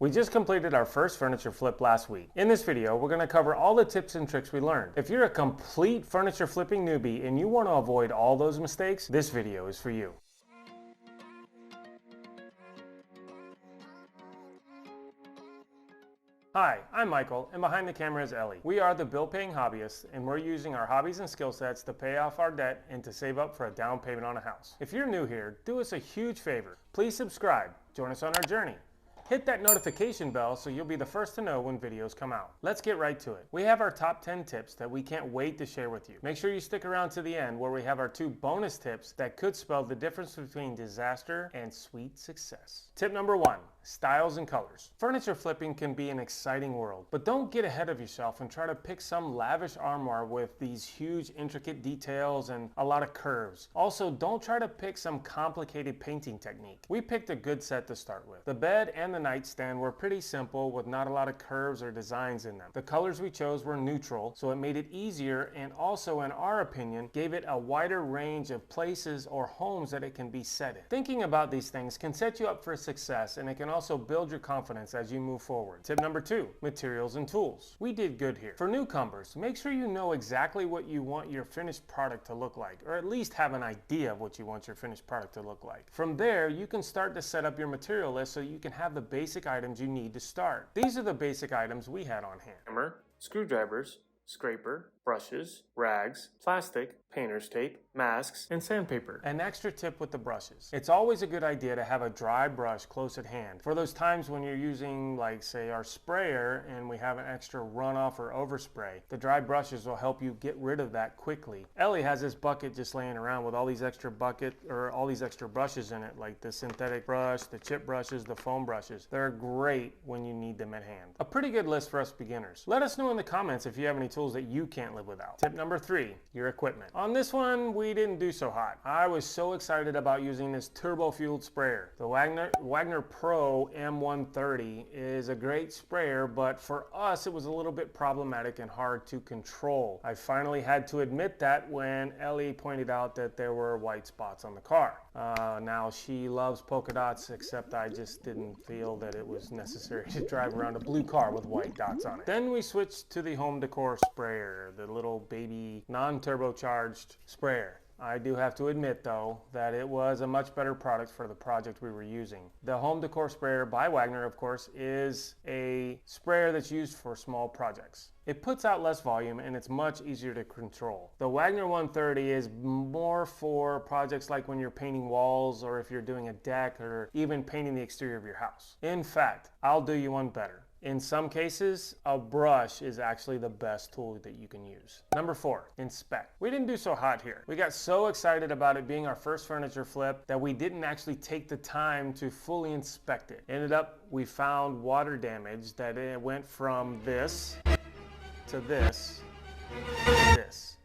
We just completed our first furniture flip last week. In this video, we're going to cover all the tips and tricks we learned. If you're a complete furniture flipping newbie and you want to avoid all those mistakes, this video is for you. Hi, I'm Michael, and behind the camera is Ellie. We are the Bill Paying Hobbyists, and we're using our hobbies and skill sets to pay off our debt and to save up for a down payment on a house. If you're new here, do us a huge favor. Please subscribe. Join us on our journey. Hit that notification bell so you'll be the first to know when videos come out. Let's get right to it. We have our top 10 tips that we can't wait to share with you. Make sure you stick around to the end where we have our 2 bonus tips that could spell the difference between disaster and sweet success. Tip number 1, styles and colors. Furniture flipping can be an exciting world, but don't get ahead of yourself and try to pick some lavish armoire with these huge intricate details and a lot of curves. Also, don't try to pick some complicated painting technique. We picked a good set to start with. The bed and the nightstand were pretty simple with not a lot of curves or designs in them. The colors we chose were neutral, so it made it easier and also, in our opinion, gave it a wider range of places or homes that it can be set in. Thinking about these things can set you up for success, and it can also build your confidence as you move forward. Tip number 2, materials and tools. We did good here. For newcomers, make sure you know exactly what you want your finished product to look like, or at least have an idea of what you want your finished product to look like. From there, you can start to set up your material list so you can have the basic items you need to start. These are the basic items we had on hand: hammer, screwdrivers, scraper, brushes, rags, plastic, painter's tape, masks, and sandpaper. An extra tip with the brushes. It's always a good idea to have a dry brush close at hand for those times when you're using, like, say, our sprayer and we have an extra runoff or overspray. The dry brushes will help you get rid of that quickly. Ellie has this bucket just laying around with all these extra brushes in it, like the synthetic brush, the chip brushes, the foam brushes. They're great when you need them at hand. A pretty good list for us beginners. Let us know in the comments if you have any tools that you can't live without. Tip number 3, your equipment. On this one, we didn't do so hot. I was so excited about using this turbo-fueled sprayer. The Wagner Pro M130 is a great sprayer, but for us, it was a little bit problematic and hard to control. I finally had to admit that when Ellie pointed out that there were white spots on the car. Now, she loves polka dots, except I just didn't feel that it was necessary to drive around a blue car with white dots on it. Then we switched to the home decor sprayer, the little baby non-turbocharged sprayer. I do have to admit, though, that it was a much better product for the project we were using. The home decor sprayer by Wagner, of course, is a sprayer that's used for small projects. It puts out less volume and it's much easier to control. The Wagner 130 is more for projects like when you're painting walls, or if you're doing a deck, or even painting the exterior of your house. In fact, I'll do you one better. In some cases, a brush is actually the best tool that you can use. Number 4, inspect. We didn't do so hot here. We got so excited about it being our first furniture flip that we didn't actually take the time to fully inspect it. Ended up, we found water damage that it went from this to this to this.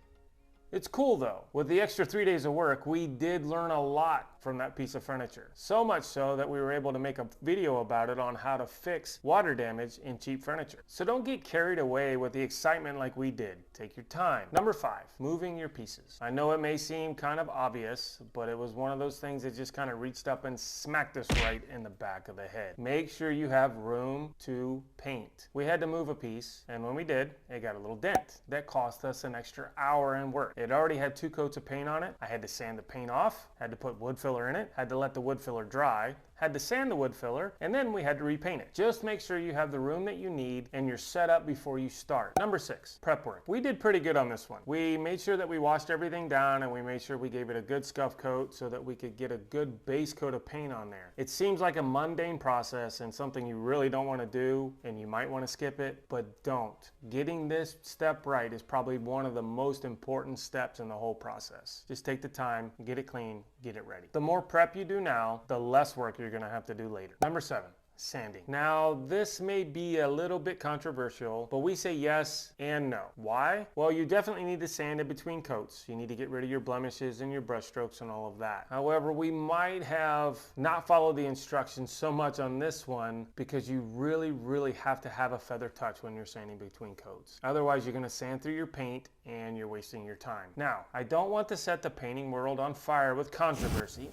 It's cool though. With the extra 3 days of work, we did learn a lot from that piece of furniture. So much so that we were able to make a video about it on how to fix water damage in cheap furniture. So don't get carried away with the excitement like we did. Take your time. Number 5, moving your pieces. I know it may seem kind of obvious, but it was one of those things that just kind of reached up and smacked us right in the back of the head. Make sure you have room to paint. We had to move a piece, and when we did, it got a little dent. That cost us an extra hour in work. It already had 2 coats of paint on it. I had to sand the paint off, had to put wood filler in it, had to let the wood filler dry, had to sand the wood filler, and then we had to repaint it. Just make sure you have the room that you need and you're set up before you start. Number 6, prep work. We did pretty good on this one. We made sure that we washed everything down and we made sure we gave it a good scuff coat so that we could get a good base coat of paint on there. It seems like a mundane process and something you really don't want to do, and you might want to skip it, but don't. Getting this step right is probably one of the most important steps in the whole process. Just take the time, get it clean, get it ready. The more prep you do now, the less work you're going to have to do later. Number 7, sanding. Now, this may be a little bit controversial, but we say yes and no. Why? Well, you definitely need to sand in between coats. You need to get rid of your blemishes and your brush strokes and all of that. However, we might have not followed the instructions so much on this one because you really have to have a feather touch when you're sanding between coats. Otherwise, you're going to sand through your paint and you're wasting your time. Now, I don't want to set the painting world on fire with controversy.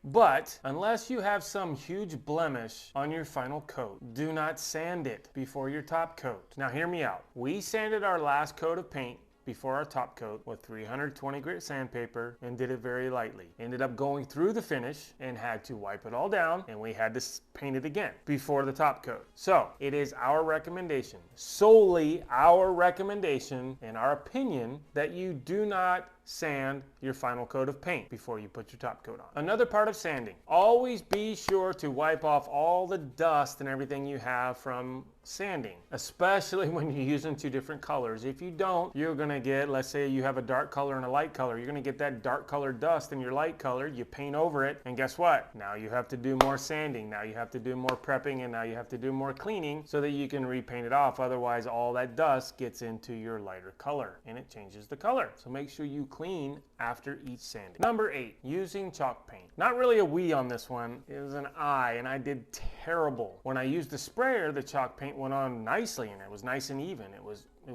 But unless you have some huge blemish on your final coat, do not sand it before your top coat. Now hear me out. We sanded our last coat of paint before our top coat with 320 grit sandpaper and did it very lightly. Ended up going through the finish and had to wipe it all down, and we had to paint it again before the top coat. So it is our recommendation, solely our recommendation and our opinion, that you do not sand your final coat of paint before you put your top coat on. Another part of sanding, always be sure to wipe off all the dust and everything you have from sanding, especially when you're using two different colors. If you don't, you're gonna get, let's say you have a dark color and a light color, you're gonna get that dark color dust in your light color, you paint over it, and guess what? Now you have to do more sanding, now you have to do more prepping, and now you have to do more cleaning so that you can repaint it off. Otherwise, all that dust gets into your lighter color and it changes the color. So make sure you clean after each sanding. Number 8, using chalk paint. Not really a we on this one, it was an I, and I did terrible. When I used the sprayer, the chalk paint went on nicely and it was nice and even. It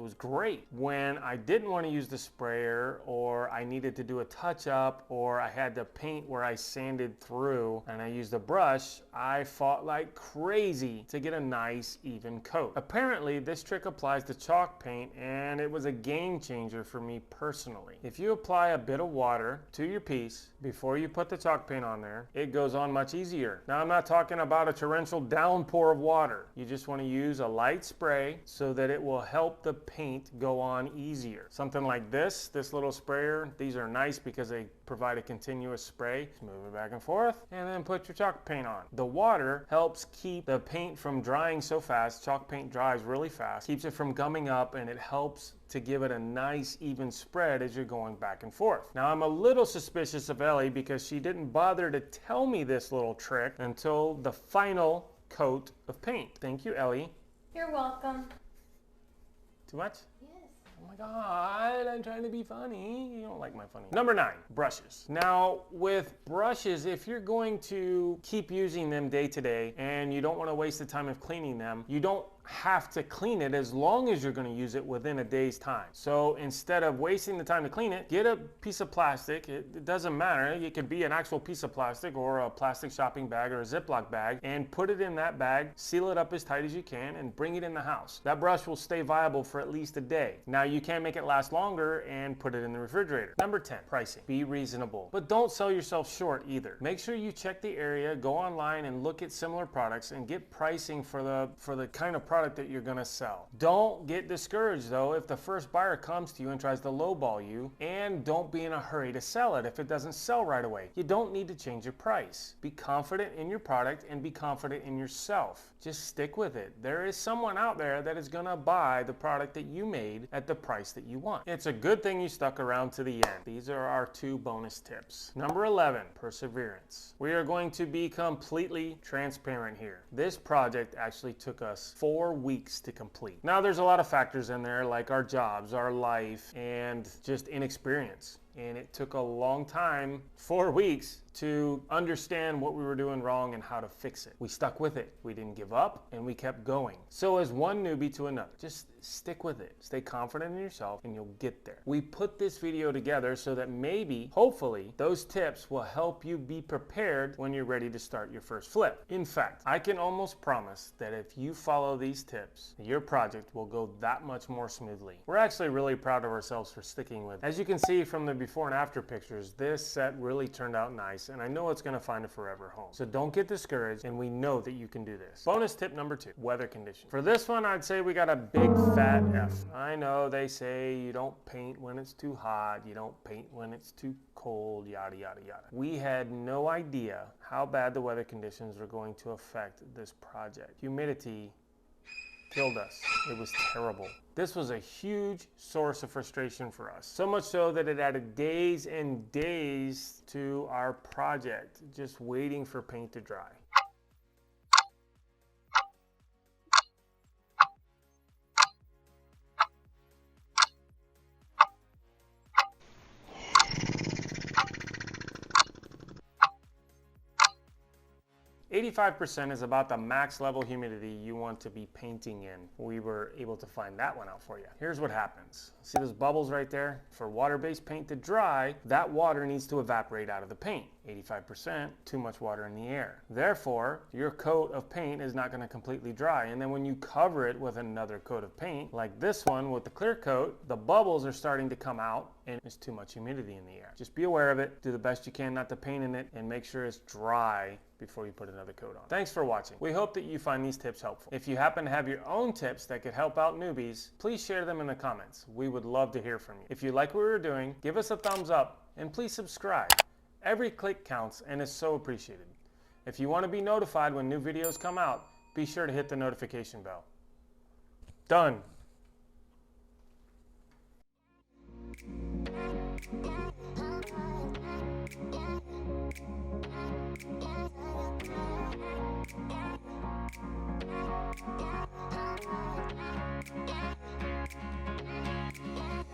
was great. When I didn't want to use the sprayer, or I needed to do a touch up, or I had to paint where I sanded through and I used a brush, I fought like crazy to get a nice even coat. Apparently this trick applies to chalk paint, and it was a game changer for me personally. If you apply a bit of water to your piece before you put the chalk paint on there, it goes on much easier. Now I'm not talking about a torrential downpour of water. You just want to use a light spray so that it will help the paint go on easier. Something like this little sprayer, these are nice because they provide a continuous spray. Just move it back and forth and then put your chalk paint on. The water helps keep the paint from drying so fast. Chalk paint dries really fast, keeps it from gumming up, and it helps to give it a nice even spread as you're going back and forth. Now I'm a little suspicious of Ellie because she didn't bother to tell me this little trick until the final coat of paint. Thank you, Ellie. You're welcome. Too much? Yes. Oh my God, I'm trying to be funny. You don't like my funny. Number 9, brushes. Now with brushes, if you're going to keep using them day to day and you don't want to waste the time of cleaning them, you don't have to clean it as long as you're going to use it within a day's time. So instead of wasting the time to clean it, get a piece of plastic. It doesn't matter. It could be an actual piece of plastic or a plastic shopping bag or a Ziploc bag, and put it in that bag, seal it up as tight as you can, and bring it in the house. That brush will stay viable for at least a day. Now you can make it last longer and put it in the refrigerator. Number 10, pricing. Be reasonable, but don't sell yourself short either. Make sure you check the area, go online and look at similar products and get pricing for the kind of product that you're going to sell. Don't get discouraged though if the first buyer comes to you and tries to lowball you, and don't be in a hurry to sell it if it doesn't sell right away. You don't need to change your price. Be confident in your product and be confident in yourself. Just stick with it. There is someone out there that is going to buy the product that you made at the price that you want. It's a good thing you stuck around to the end. These are our 2 bonus tips. Number 11, perseverance. We are going to be completely transparent here. This project actually took us 4 weeks to complete. Now there's a lot of factors in there like our jobs, our life, and just inexperience. And it took a long time, 4 weeks, to understand what we were doing wrong and how to fix it. We stuck with it. We didn't give up and we kept going. So as one newbie to another, just stick with it. Stay confident in yourself and you'll get there. We put this video together so that maybe, hopefully, those tips will help you be prepared when you're ready to start your first flip. In fact, I can almost promise that if you follow these tips, your project will go that much more smoothly. We're actually really proud of ourselves for sticking with it. As you can see from the before and after pictures, this set really turned out nice, and I know it's going to find a forever home. So don't get discouraged, and we know that you can do this. Bonus tip number 2, weather conditions. For this one, I'd say we got a big fat F. I know they say you don't paint when it's too hot, you don't paint when it's too cold, yada, yada, yada. We had no idea how bad the weather conditions were going to affect this project. Humidity killed us. It was terrible. This was a huge source of frustration for us. So much so that it added days and days to our project, just waiting for paint to dry. 85% is about the max level humidity you want to be painting in. We were able to find that one out for you. Here's what happens. See those bubbles right there? For water-based paint to dry, that water needs to evaporate out of the paint. 85% too much water in the air. Therefore, your coat of paint is not going to completely dry. And then when you cover it with another coat of paint, like this one with the clear coat, the bubbles are starting to come out and there's too much humidity in the air. Just be aware of it. Do the best you can not to paint in it and make sure it's dry before you put another coat on. Thanks for watching. We hope that you find these tips helpful. If you happen to have your own tips that could help out newbies, please share them in the comments. We would love to hear from you. If you like what we're doing, give us a thumbs up and please subscribe. Every click counts and is so appreciated. If you want to be notified when new videos come out, be sure to hit the notification bell. Done.